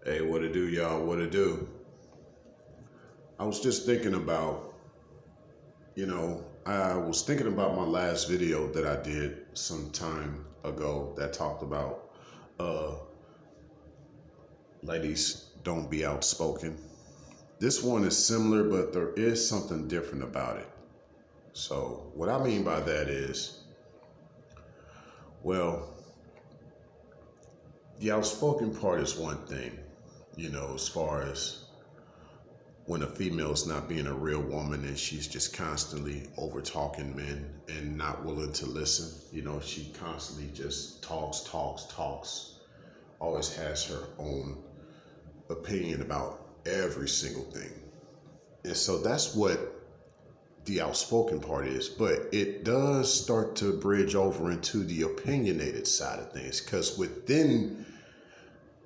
Hey, what it do, y'all? What it do? I was just thinking about, I was thinking about my last video that I did some time ago that talked about uh, ladies don't be outspoken. This one is similar, but there is something different about it. So, what I mean by that is, well, the outspoken part is one thing, as far as when a female is not being a real woman and she's just constantly over talking men and not willing to listen. She constantly just talks, always has her own opinion about every single thing. And so that's what the outspoken part is, but it does start to bridge over into the opinionated side of things, because within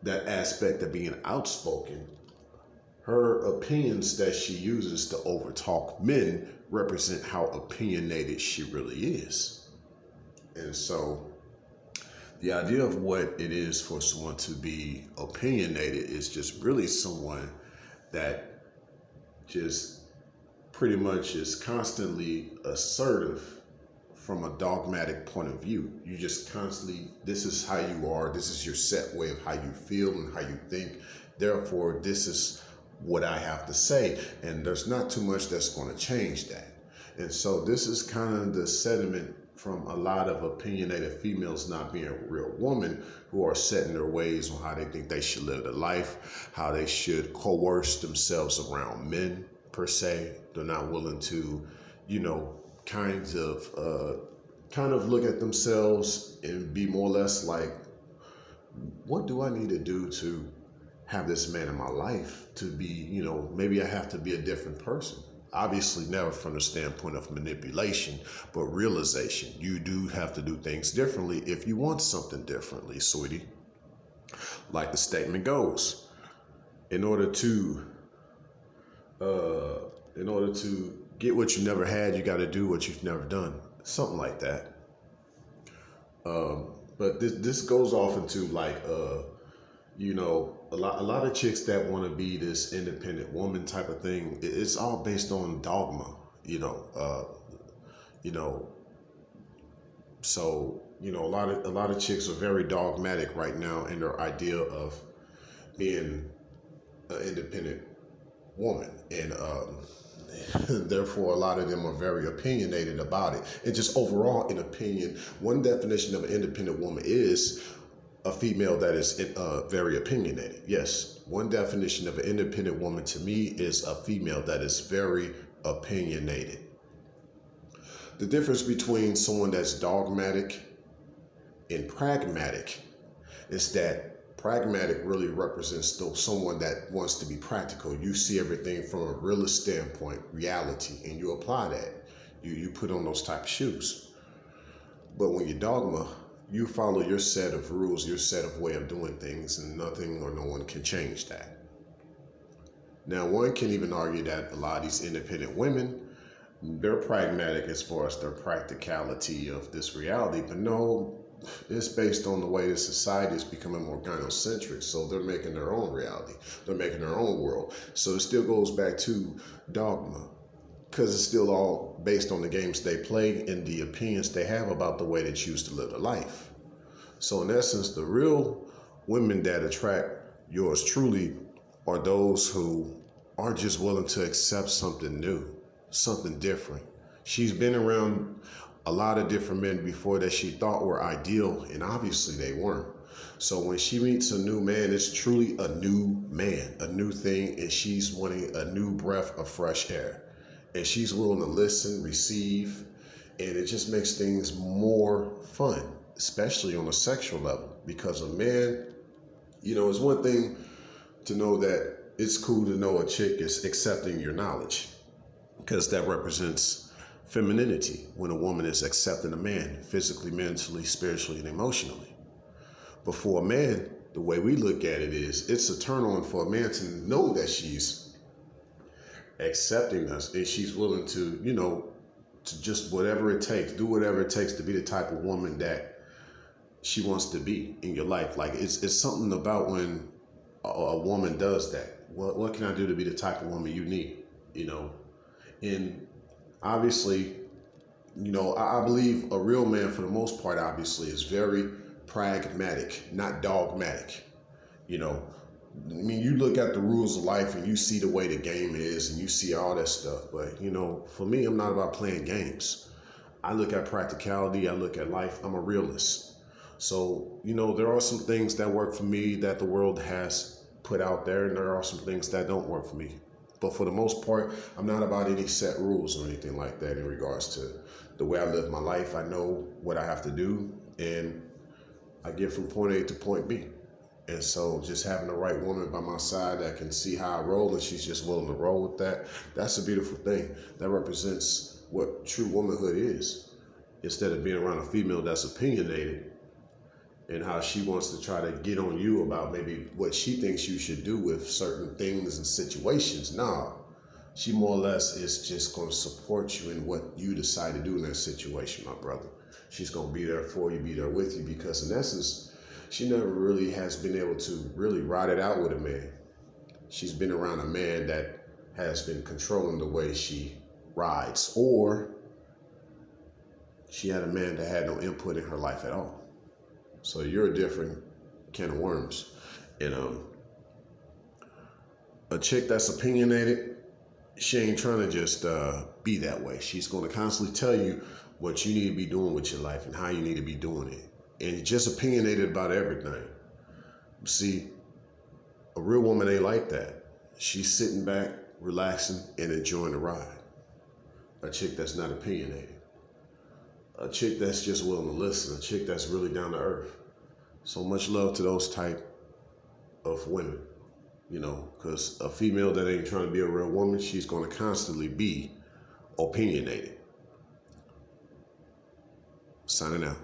that aspect of being outspoken, her opinions that she uses to overtalk men represent how opinionated she really is. And so the idea of what it is for someone to be opinionated is just really someone that just pretty much is constantly assertive from a dogmatic point of view. You just constantly, this is how you are, this is your set way of how you feel and how you think. Therefore, this is what I have to say, and there's not too much that's going to change that. And so this is kind of the sentiment from a lot of opinionated females not being a real woman, who are setting their ways on how they think they should live their life, how they should coerce themselves around men per se. They're not willing to, kind of look at themselves and be more or less like, what do I need to do to have this man in my life to be, maybe I have to be a different person. Obviously, never from the standpoint of manipulation, but realization. You do have to do things differently if you want something differently, sweetie. Like the statement goes, in order to get what you never had, you got to do what you've never done. Something like that. But this goes off into like a lot of chicks that want to be this independent woman type of thing. It's all based on dogma, so a lot of chicks are very dogmatic right now in their idea of being an independent woman, and therefore a lot of them are very opinionated about it. And just overall, in opinion, one definition of an independent woman is a female that is very opinionated. Yes, one definition of an independent woman to me is a female that is very opinionated. The difference between someone that's dogmatic and pragmatic is that pragmatic really represents someone that wants to be practical. You see everything from a realist standpoint, reality, and you apply that. You put on those type of shoes. But when you dogma, you follow your set of rules, your set of way of doing things, and nothing or no one can change that. Now, one can even argue that a lot of these independent women, they're pragmatic as far as their practicality of this reality, but no, it's based on the way the society is becoming more gynocentric. So they're making their own reality. They're making their own world. So it still goes back to dogma, because it's still all based on the games they play and the opinions they have about the way they choose to live their life. So in essence, the real women that attract yours truly are those who are just willing to accept something new, something different. She's been around a lot of different men before that she thought were ideal, and obviously they weren't. So when she meets a new man, it's truly a new man, a new thing, and she's wanting a new breath of fresh air. And she's willing to listen, receive, and it just makes things more fun, especially on a sexual level. Because a man, it's one thing to know that it's cool to know a chick is accepting your knowledge, because that represents femininity when a woman is accepting a man physically, mentally, spiritually, and emotionally. But for a man, the way we look at it is, it's a turn on for a man to know that she's accepting us, and she's willing to, to just whatever it takes, do whatever it takes to be the type of woman that she wants to be in your life. Like it's something about when a woman does that. What can I do to be the type of woman you need? You know, and obviously, I believe a real man, for the most part, obviously, is very pragmatic, not dogmatic. You know, I mean, you look at the rules of life and you see the way the game is and you see all that stuff. But, for me, I'm not about playing games. I look at practicality, I look at life. I'm a realist. So, there are some things that work for me that the world has put out there, and there are some things that don't work for me. But for the most part, I'm not about any set rules or anything like that in regards to the way I live my life. I know what I have to do, and I get from point A to point B. And so just having the right woman by my side that can see how I roll and she's just willing to roll with that, that's a beautiful thing. That represents what true womanhood is. Instead of being around a female that's opinionated and how she wants to try to get on you about maybe what she thinks you should do with certain things and situations. Nah, she more or less is just going to support you in what you decide to do in that situation, my brother. She's going to be there for you, be there with you, because in essence, she never really has been able to really ride it out with a man. She's been around a man that has been controlling the way she rides, or she had a man that had no input in her life at all. So you're a different can of worms. And a chick that's opinionated, she ain't trying to just be that way. She's going to constantly tell you what you need to be doing with your life and how you need to be doing it. And just opinionated about everything. See, a real woman ain't like that. She's sitting back, relaxing, and enjoying the ride. A chick that's not opinionated. A chick that's just willing to listen. A chick that's really down to earth. So much love to those type of women, because a female that ain't trying to be a real woman, she's going to constantly be opinionated. Signing out.